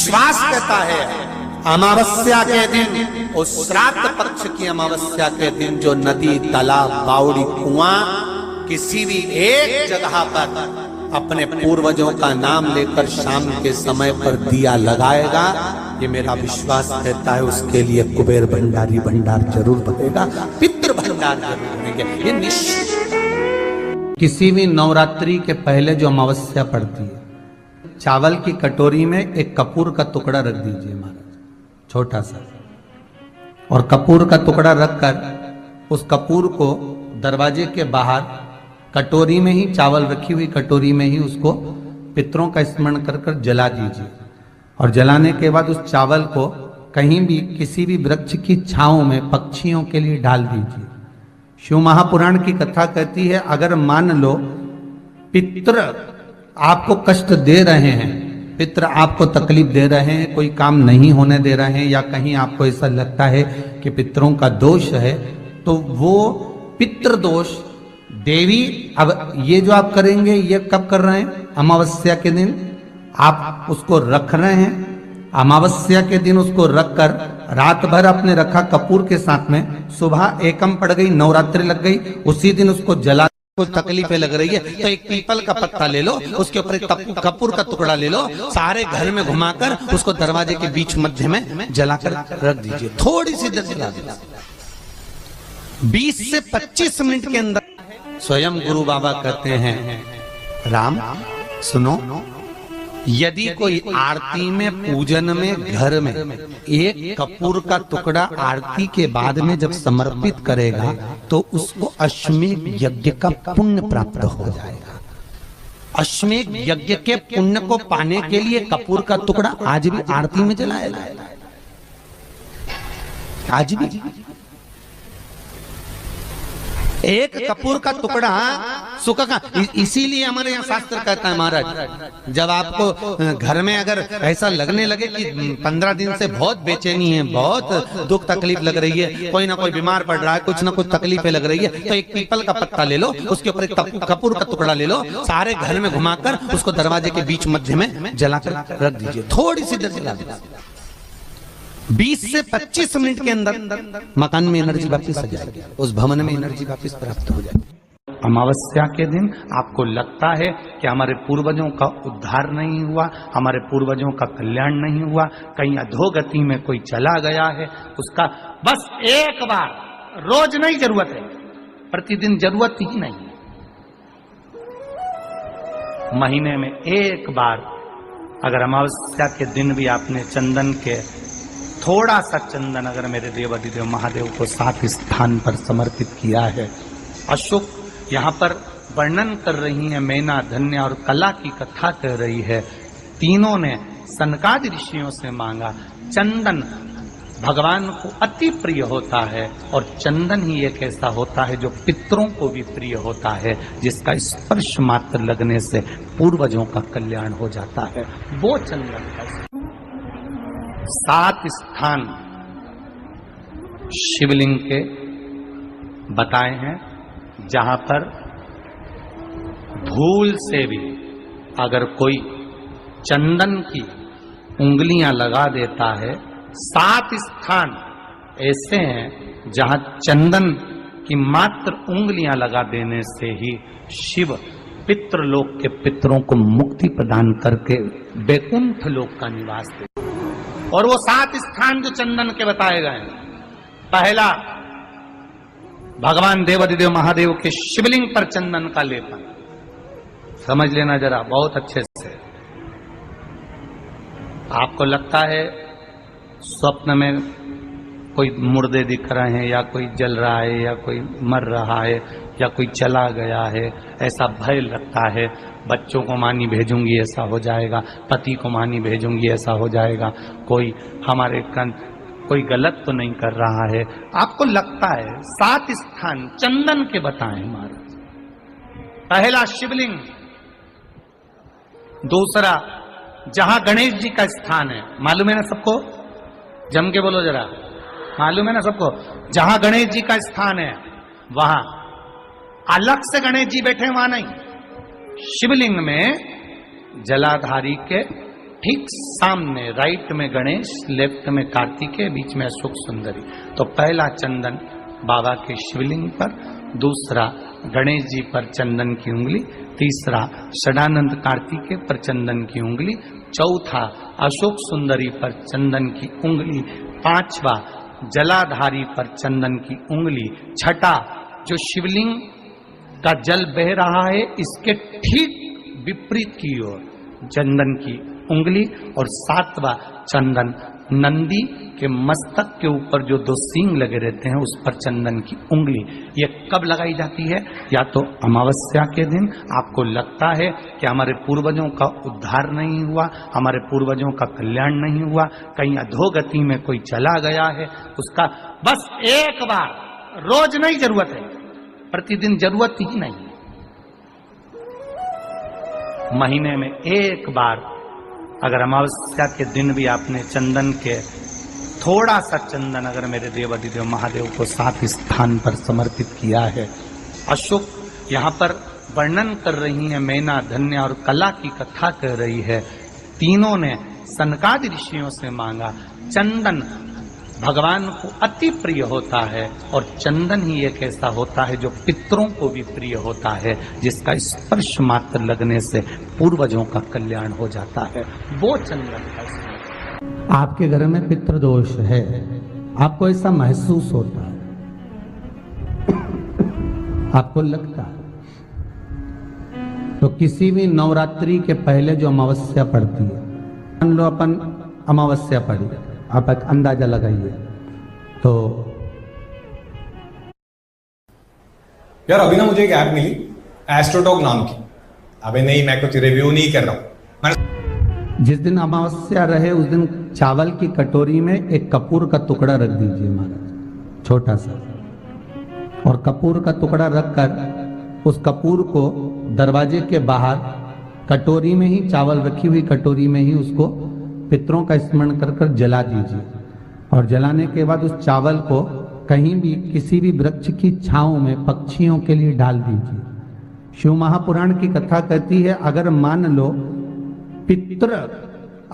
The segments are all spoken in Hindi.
विश्वास कहता है अमावस्या के दिन, उस श्राद्ध पक्ष की अमावस्या के दिन जो नदी, तालाब, बावड़ी, कुआं किसी भी एक जगह पर अपने पूर्वजों का नाम लेकर शाम के समय पर दिया लगाएगा, ये मेरा विश्वास कहता है उसके लिए कुबेर भंडारी भंडार जरूर बनेगा, पितृ भंडार जरूर बनेंगे, ये निश्चित। किसी भी नवरात्रि के पहले जो अमावस्या पड़ती है, चावल की कटोरी में एक कपूर का टुकड़ा रख दीजिए महाराज, छोटा सा, और कपूर का टुकड़ा रखकर उस कपूर को दरवाजे के बाहर कटोरी में ही, चावल रखी हुई कटोरी में ही उसको पितरों का स्मरण कर कर जला दीजिए। और जलाने के बाद उस चावल को कहीं भी किसी भी वृक्ष की छांव में पक्षियों के लिए डाल दीजिए। शिव महापुराण की कथा कहती है, अगर मान लो पितृ आपको कष्ट दे रहे हैं, पितृ आपको तकलीफ दे रहे हैं, कोई काम नहीं होने दे रहे हैं, या कहीं आपको ऐसा लगता है कि पितरों का दोष है, तो वो पितृ दोष देवी, अब ये जो आप करेंगे ये कब कर रहे हैं? अमावस्या के दिन आप उसको रख रहे हैं। अमावस्या के दिन उसको रखकर रात भर आपने रखा कपूर के साथ में, सुबह एकम पड़ गई, नवरात्रि लग गई, उसी दिन उसको जला, कुछ तकलीफें लग रही है तो एक पीपल का पत्ता ले लो, उसके ऊपर एक कपूर का टुकड़ा ले लो, सारे घर में घुमाकर उसको दरवाजे के बीच मध्य में जलाकर रख दीजिए, थोड़ी सी देर जला दीजिए। 20 से 25 मिनट के अंदर स्वयं गुरु बाबा कहते हैं, राम सुनो, यदि कोई आरती में, पूजन में, घर में एक कपूर का टुकड़ा आरती के बाद में जब समर्पित करेगा तो उसको अश्वमेध यज्ञ का पुण्य प्राप्त हो जाएगा। अश्वमेध यज्ञ के पुण्य को पाने के लिए कपूर का टुकड़ा आज भी आरती में जलाया जाएगा, आज भी। एक कपूर का टुकड़ा सुख का, इसीलिए हमारे यहाँ शास्त्र कहता है महाराज, जब आपको घर में अगर ऐसा लगने लगे कि 15 दिन से बहुत बेचैनी है, बहुत दुख तकलीफ लग रही है, कोई ना कोई बीमार पड़ रहा है, कुछ ना कुछ तकलीफें लग रही है, तो एक पीपल का पत्ता ले लो, उसके ऊपर एक कपूर का टुकड़ा ले लो, सारे घर में घुमाकर उसको दरवाजे के बीच मध्य में जलाकर रख दीजिए, थोड़ी सी देर जला दीजिए। 20 से 25 मिनट के अंदर मकान में एनर्जी वापस आ जाएगी, उस भवन में एनर्जी वापस प्राप्त हो जाएगी। अमावस्या के दिन आपको लगता है कि हमारे पूर्वजों का उद्धार नहीं हुआ, हमारे पूर्वजों का कल्याण नहीं हुआ, कहीं अधोगति में कोई चला गया है, उसका बस एक बार, रोज नहीं जरूरत है, प्रतिदिन जरूरत ही नहीं है, महीने में एक बार अगर अमावस्या के दिन भी आपने चंदन के, थोड़ा सा चंदन अगर मेरे देवाधिदेव महादेव को 7 स्थान पर समर्पित किया है। अशोक यहाँ पर वर्णन कर रही है, मैना, धन्य और कला की कथा कह रही है। तीनों ने सनकादि ऋषियों से मांगा। चंदन भगवान को अति प्रिय होता है, और चंदन ही एक ऐसा होता है जो पितरों को भी प्रिय होता है, जिसका स्पर्श मात्र लगने से पूर्वजों का कल्याण हो जाता है, वो चंदन का 7 स्थान शिवलिंग के बताए हैं, जहां पर भूल से भी अगर कोई चंदन की उंगलियां लगा देता है, 7 स्थान ऐसे हैं जहां चंदन की मात्र उंगलियां लगा देने से ही शिव पितृलोक के पितरों को मुक्ति प्रदान करके वैकुंठ लोक का निवास देते। और वो 7 स्थान जो चंदन के बताए गए, पहला भगवान देवाधिदेव महादेव के शिवलिंग पर चंदन का लेपन, समझ लेना जरा बहुत अच्छे से। आपको लगता है स्वप्न में कोई मुर्दे दिख रहे हैं, या कोई जल रहा है, या कोई मर रहा है, या कोई चला गया है, ऐसा भय लगता है, बच्चों को मानी भेजूंगी ऐसा हो जाएगा, पति को मानी भेजूंगी ऐसा हो जाएगा, कोई हमारे कोई गलत तो नहीं कर रहा है, आपको लगता है। 7 स्थान चंदन के बताएं महाराज। पहला शिवलिंग, दूसरा जहां गणेश जी का स्थान है, मालूम है ना सबको, जम के बोलो जरा, मालूम है ना सबको, जहां गणेश जी का स्थान है वहां अलग से गणेश जी बैठे, वहां नहीं, शिवलिंग में जलाधारी के ठीक सामने राइट में गणेश, लेफ्ट में कार्तिकेय, बीच में अशोक सुंदरी। तो पहला चंदन बाबा के शिवलिंग पर, दूसरा गणेश जी पर चंदन की उंगली, तीसरा षडानंद कार्तिकेय पर चंदन की उंगली, चौथा अशोक सुंदरी पर चंदन की उंगली, पांचवा जलाधारी पर चंदन की उंगली, छठा जो शिवलिंग का जल बह रहा है इसके ठीक विपरीत की ओर चंदन की उंगली, और सातवां चंदन नंदी के मस्तक के ऊपर जो दो सींग लगे रहते हैं उस पर चंदन की उंगली। ये कब लगाई जाती है? या तो अमावस्या के दिन आपको लगता है कि हमारे पूर्वजों का उद्धार नहीं हुआ, हमारे पूर्वजों का कल्याण नहीं हुआ, कहीं अधोगति में कोई चला गया है, उसका बस एक बार, रोज नहीं जरूरत है, प्रतिदिन जरूरत ही नहीं, महीने में एक बार अगर अमावस्या के दिन भी आपने चंदन के थोड़ा सा चंदन अगर मेरे देवाधिदेव महादेव को 7 स्थान पर समर्पित किया है। अशोक यहाँ पर वर्णन कर रही है, मैना, धन्य और कला की कथा कर रही है। तीनों ने सनकादि ऋषियों से मांगा। चंदन भगवान को अति प्रिय होता है और चंदन ही एक ऐसा होता है जो पितरों को भी प्रिय होता है, जिसका स्पर्श मात्र लगने से पूर्वजों का कल्याण हो जाता है, वो चंदन है। आपके घर में पितृदोष है, आपको ऐसा महसूस होता है, आपको लगता है, तो किसी भी नवरात्रि के पहले जो अमावस्या पड़ती है, मान लो अपन अमावस्या पड़ी, आप एक अंदाजा लगाइए तो। यार अभी ना मुझे एक ऐप मिली एस्ट्रोटॉक नाम की। अबे नहीं, मैं कुछ रिव्यू नहीं कर रहा हूं। जिस दिन अमावस्या रहे उस दिन चावल की कटोरी में एक कपूर का टुकड़ा रख दीजिए महाराज, छोटा सा, और कपूर का टुकड़ा रखकर उस कपूर को दरवाजे के बाहर कटोरी में ही, चावल रखी हुई कटोरी में ही उसको पितरों का स्मरण कर कर जला दीजिए। और जलाने के बाद उस चावल को कहीं भी किसी भी वृक्ष की छांव में पक्षियों के लिए डाल दीजिए। शिव महापुराण की कथा कहती है, अगर मान लो पितृ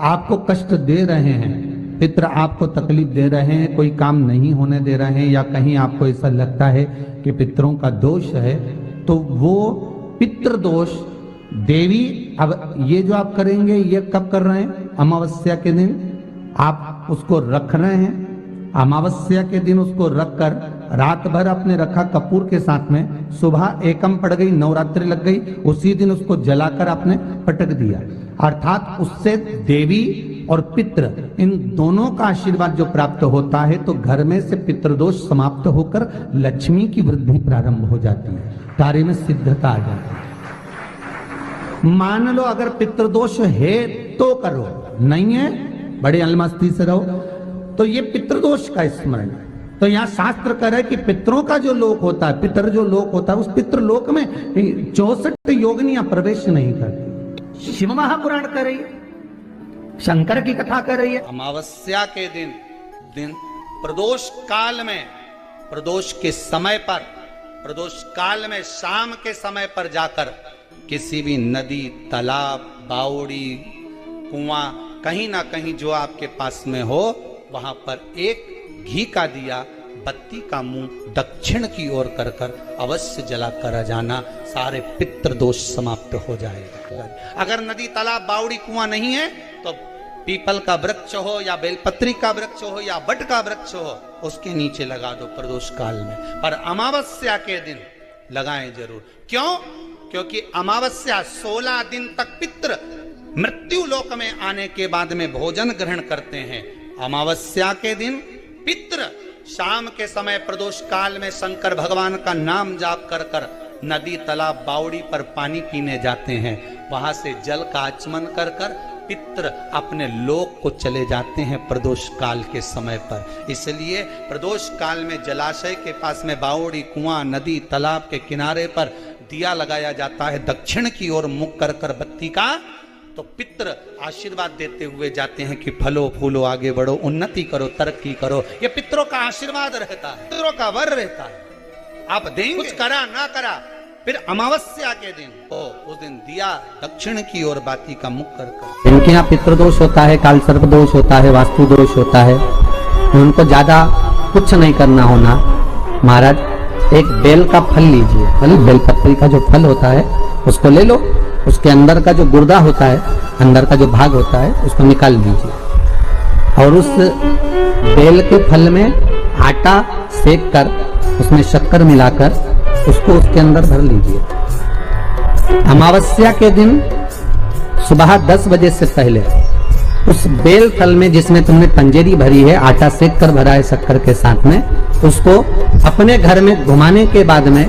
आपको कष्ट दे रहे हैं, पितृ आपको तकलीफ दे रहे हैं, कोई काम नहीं होने दे रहे हैं, या कहीं आपको ऐसा लगता है कि पितरों का दोष है, तो वो पितृदोष देवी, अब ये जो आप करेंगे ये कब कर रहे हैं? अमावस्या के दिन आप उसको रख रहे हैं। अमावस्या के दिन उसको रखकर रात भर आपने रखा कपूर के साथ में, सुबह एकम पड़ गई, नवरात्रि लग गई, उसी दिन उसको जलाकर आपने पटक दिया। अर्थात उससे देवी और पितृ इन दोनों का आशीर्वाद जो प्राप्त होता है, तो घर में से पितृदोष समाप्त होकर लक्ष्मी की वृद्धि प्रारंभ हो जाती है, कार्य में सिद्धता आ जाती है। मान लो अगर पितृदोष है तो करो, नहीं है बड़े अलमस्ती से रहो, तो ये पितृदोष का स्मरण। तो यहाँ शास्त्र कह रहा है कि पितरों का जो लोक होता है, पितर जो लोक होता है, उस पितृलोक में 64 योगिनियां प्रवेश नहीं करती। शिव महापुराण कर रही है, शंकर की कथा कर रही है। अमावस्या के दिन प्रदोष काल में, प्रदोष के समय पर, प्रदोष काल में शाम के समय पर जाकर किसी भी नदी, तालाब, बावड़ी, कुआं, कहीं ना कहीं जो आपके पास में हो, वहां पर एक घी का दिया, बत्ती का मुंह दक्षिण की ओर कर कर अवश्य जला कर जाना, सारे पितृदोष समाप्त हो जाएगा। अगर नदी, तालाब, बावड़ी, कुआं नहीं है तो पीपल का वृक्ष हो या बेलपत्री का वृक्ष हो या बट का वृक्ष हो, उसके नीचे लगा दो प्रदोष काल में। पर अमावस्या के दिन लगाएं जरूर। क्यों? क्योंकि अमावस्या 16 दिन तक पितृ मृत्यु लोक में आने के बाद में भोजन ग्रहण करते हैं। अमावस्या के दिन पितृ शाम के समय प्रदोष काल में शंकर भगवान का नाम जाप कर कर नदी, तालाब, बावड़ी पर पानी पीने जाते हैं। वहां से जल का आचमन कर कर पितृ अपने लोक को चले जाते हैं प्रदोष काल के समय पर। इसलिए प्रदोष काल में जलाशय के पास में बावड़ी, कुआं, नदी, तालाब के किनारे पर दिया लगाया जाता है, दक्षिण की ओर मुख कर कर बत्ती का, तो पितृ आशीर्वाद देते हुए जाते हैं कि फलो फूलो, आगे बढ़ो, उन्नति करो, तरक्की करो। ये पितरों का आशीर्वाद रहता है, पितरों का वर रहता है। आप देंगे, कुछ करा ना करा, फिर अमावस्या के दिन उस दिन दिया दक्षिण की ओर बाती का मुख कर इनके यहाँ पितृदोष होता है, काल सर्प दोष होता है, वास्तु दोष होता है, उनको ज्यादा कुछ नहीं करना होना। महाराज एक बेल का फल लीजिए, बेलपत्री का जो फल होता है उसको ले लो, उसके अंदर का जो गुर्दा होता है, अंदर का जो भाग होता है उसको निकाल दीजिए और उस बेल के फल में आटा सेक कर उसमें शक्कर मिलाकर उसको उसके अंदर भर लीजिए। अमावस्या के दिन सुबह 10 बजे से पहले उस बेल फल में जिसमें तुमने पंजेरी भरी है, आटा सेक कर भरा है शक्कर के साथ में, उसको अपने घर में घुमाने के बाद में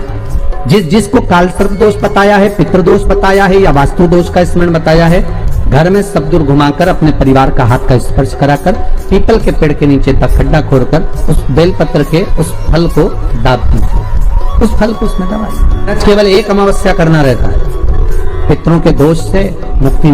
जिसको काल सर्प दोष बताया है, पितृदोष बताया है या वास्तु दोष का स्मरण बताया है, घर में सब दूर घुमाकर अपने परिवार का हाथ का स्पर्श कराकर पीपल के पेड़ के नीचे तक खड्डा खोदकर उस बेलपत्र के उस फल को दाब दीजिए, उस फल को उसमें दबाइए। केवल एक अमावस्या करना रहता है, पितरों के दोष से मुक्ति